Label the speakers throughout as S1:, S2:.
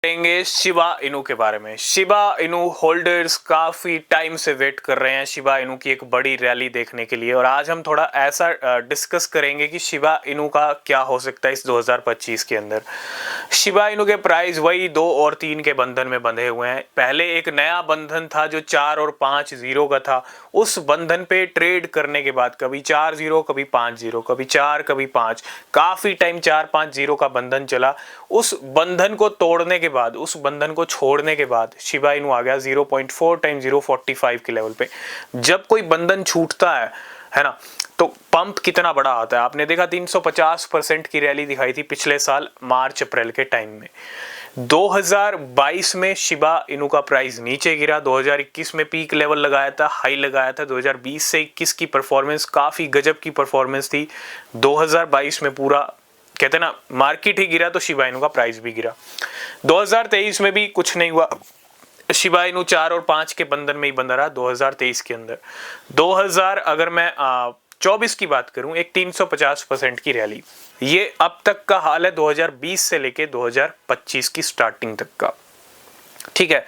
S1: करेंगे Shiba Inu के बारे में। शिबा इनू होल्डर्स काफी टाइम से वेट कर रहे हैं शिबा इनू की एक बड़ी रैली देखने के लिए, और आज हम थोड़ा ऐसा डिस्कस करेंगे कि शिबा इनू का क्या हो सकता है इस 2025 के अंदर। शिबा इनू के प्राइस वही 2 और 3 के बंधन में बंधे हुए हैं। पहले एक नया बंधन था जो 4 और 5 जीरो का था। उस बंधन पे ट्रेड करने के बाद कभी 4 जीरो, कभी 5 जीरो, कभी 4, कभी 5, काफी टाइम 4-5 जीरो का बंधन चला। उस बंधन को तोड़ने के बाद, उस बंधन को छोड़ने के बाद शिबा इनू आ गया 0.4 टाइम 0.45 के लेवल पे। जब कोई बंधन छूटता है ना, तो पंप कितना बड़ा आता है। आपने देखा 350% की रैली दिखाई थी पिछले साल मार्च अप्रैल के टाइम में। 2022 में शिबा इनू का प्राइस नीचे गिरा, 2021 में पीक लेवल लगाया था, हाई लगाया था। 2020 से 21 की परफॉर्मेंस काफी गजब की परफॉर्मेंस थी। 2022 में पूरा कहते ना मार्केट ही गिरा तो शिबा इनू का प्राइस भी गिरा। 2023 में भी कुछ नहीं हुआ, शिबा इनू 4 और 5 के बंधन में ही बंधा रहा 2023 के अंदर। 2000 अगर मैं 24 की बात करूं, एक 350% की रैली, ये अब तक का हाल है 2020 से लेके 2025 की स्टार्टिंग तक का। ठीक है,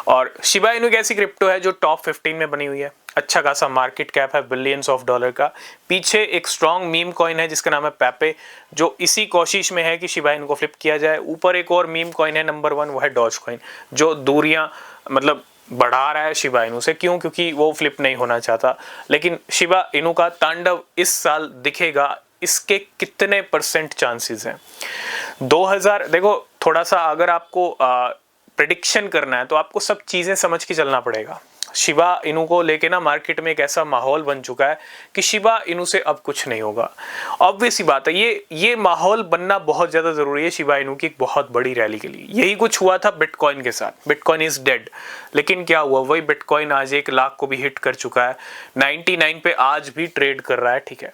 S1: और शिबा इनू एक ऐसी क्रिप्टो है जो टॉप 15 में बनी हुई है। अच्छा खासा मार्केट कैप है बिलियंस ऑफ डॉलर का। पीछे एक स्ट्रॉन्ग मीम कॉइन है जिसका नाम है पेपे, जो इसी कोशिश में है कि शिबा इनू को फ्लिप किया जाए। ऊपर एक और मीम कॉइन है नंबर 1, वो है डॉज कॉइन, जो दूरियां मतलब बढ़ा रहा है शिबा इनू से। क्यों? क्योंकि वो फ्लिप नहीं होना चाहता। लेकिन शिबा इनू का तांडव इस साल दिखेगा, इसके कितने % चांसेस हैं? 2000 देखो, थोड़ा सा अगर आपको प्रेडिक्शन करना है तो आपको सब चीजें समझ के चलना पड़ेगा। शिबा इनू को लेके ना मार्केट में एक ऐसा माहौल बन चुका है कि शिबा इनू से अब कुछ नहीं होगा। ऑब्वियस सी बात है, ये माहौल बनना बहुत ज्यादा जरूरी है शिबा इनू की एक बहुत बड़ी रैली के लिए। यही कुछ हुआ था बिटकॉइन के साथ। बिटकॉइन इज डेड, लेकिन क्या हुआ, वही बिटकॉइन आज 1 लाख को भी हिट कर चुका है, 99 पे आज भी ट्रेड कर रहा है। ठीक है,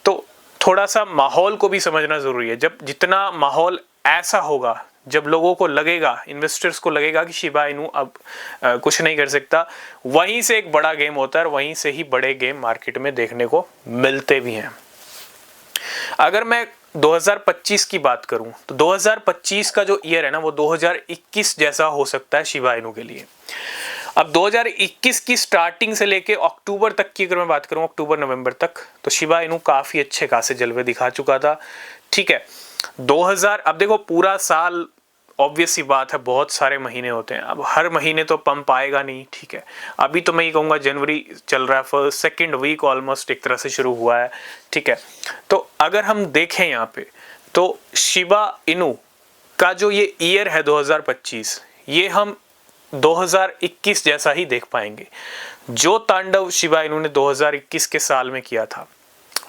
S1: तो थोड़ा सा माहौल को भी समझना जरूरी है। जब जितना माहौल ऐसा होगा, जब लोगों को लगेगा, इन्वेस्टर्स को लगेगा कि शिबा इनू अब कुछ नहीं कर सकता, वहीं से एक बड़ा गेम होता है, और वहीं से ही बड़े गेम मार्केट में देखने को मिलते भी हैं। अगर मैं 2025 की बात करूं तो 2025 का जो ईयर है ना, वो 2021 जैसा हो सकता है शिबा इनू के लिए। अब 2021 की स्टार्टिंग से लेके अक्टूबर तक की अगर मैं बात करूं, अक्टूबर नवंबर तक, तो शिबा इनू काफी अच्छे खासे जलवे दिखा चुका था। ठीक है, 2000 अब देखो पूरा साल ऑब्वियस सी बात है, बहुत सारे महीने होते हैं। अब हर महीने तो पंप आएगा नहीं। ठीक है, अभी तो मैं ये कहूँगा जनवरी चल रहा है, फर्स्ट सेकेंड वीक ऑलमोस्ट एक तरह से शुरू हुआ है। ठीक है, तो अगर हम देखें यहाँ पे तो शिबा इनू का जो ये ईयर है 2025, ये हम 2021 जैसा ही देख पाएंगे। जो तांडव शिबा इनू ने 2021 के साल में किया था,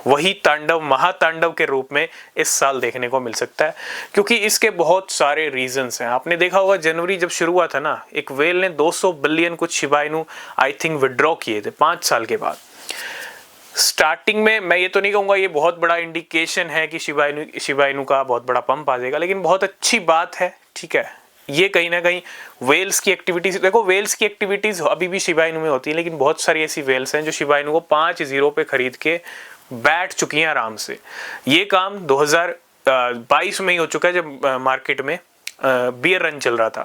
S1: वही तांडव महातांडव के रूप में इस साल देखने को मिल सकता है, क्योंकि इसके बहुत सारे रीजंस हैं। आपने देखा होगा जनवरी जब शुरू हुआ था ना, एक वेल ने 200 बिलियन कुछ Shiba Inu I think withdraw किए थे 5 साल के बाद। स्टार्टिंग में मैं ये तो नहीं कहूंगा ये बहुत बड़ा इंडिकेशन है कि शिबा इनू का बहुत बड़ा पंप आ जाएगा, लेकिन बहुत अच्छी बात है। ठीक है, ये कहीं ना कहीं वेल्स की एक्टिविटीज, देखो वेल्स की एक्टिविटीज अभी भी शिबा इनू में होती है, लेकिन बहुत सारी ऐसी वेल्स हैं जो शिबा इनू को 5 जीरो पे खरीद के बैठ चुकी हैं आराम से। ये काम 2022 में ही हो चुका है, जब मार्केट में बियर रन चल रहा था।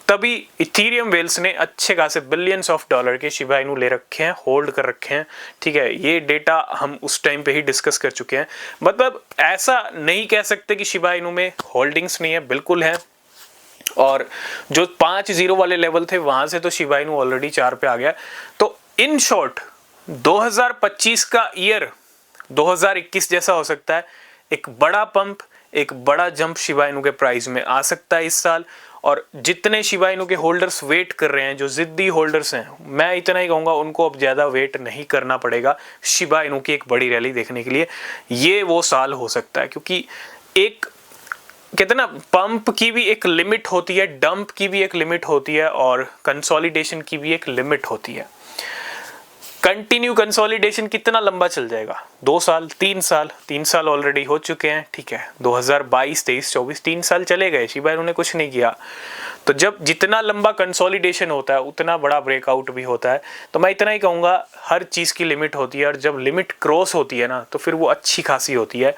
S1: तभी इथेरियम वेल्स ने अच्छे खासे बिलियंस ऑफ डॉलर के शिबा इनू ले रखे हैं, होल्ड कर रखे हैं। ठीक है, ये डेटा हम उस टाइम पे ही डिस्कस कर चुके हैं। मतलब ऐसा नहीं कह सकते कि शिबा इनू में होल्डिंग्स नहीं है, बिल्कुल है। और जो 5 जीरो वाले लेवल थे, वहां से तो शिबा इनू ऑलरेडी 4 पे आ गया। तो इन शॉर्ट 2025 का ईयर 2021 जैसा हो सकता है। एक बड़ा पंप, एक बड़ा जंप शिबा इनू के प्राइस में आ सकता है इस साल। और जितने शिबा इनू के होल्डर्स वेट कर रहे हैं, जो जिद्दी होल्डर्स हैं, मैं इतना ही कहूंगा उनको अब ज्यादा वेट नहीं करना पड़ेगा शिबा इनू की एक बड़ी रैली देखने के लिए। ये वो साल हो सकता है, क्योंकि एक कहते ना पंप की भी एक लिमिट होती है, डंप की भी एक लिमिट होती है, और कंसोलिडेशन की भी एक लिमिट होती है। कंटिन्यू कंसोलिडेशन कितना लंबा चल जाएगा? 2 साल, 3 साल, 3 साल ऑलरेडी हो चुके हैं। ठीक है, 2022, 23, 24 3 साल चले गए, शिबा इनू ने कुछ नहीं किया। तो जब जितना लंबा कंसोलिडेशन होता है, उतना बड़ा ब्रेकआउट भी होता है। तो मैं इतना ही कहूँगा, हर चीज़ की लिमिट होती है, और जब लिमिट क्रॉस होती है ना, तो फिर वो अच्छी खासी होती है।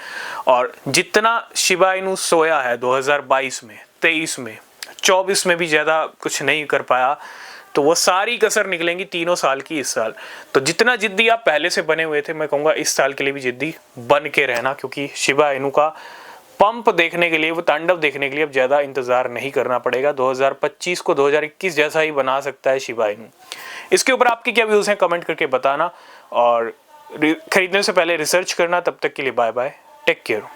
S1: और जितना शिबा इनू सोया है 2022 में, 23 में, 24 में भी ज़्यादा कुछ नहीं कर पाया, तो वो सारी कसर निकलेंगी तीनों साल की इस साल। तो जितना जिद्दी आप पहले से बने हुए थे, मैं कहूँगा इस साल के लिए भी जिद्दी बन के रहना, क्योंकि शिबा इनू का पंप देखने के लिए, वो तांडव देखने के लिए अब ज़्यादा इंतज़ार नहीं करना पड़ेगा। 2025 को 2021 जैसा ही बना सकता है शिबा इनू। इसके ऊपर आपके क्या व्यूज़ हैं कमेंट करके बताना, और खरीदने से पहले रिसर्च करना। तब तक के लिए बाय बाय, टेक केयर।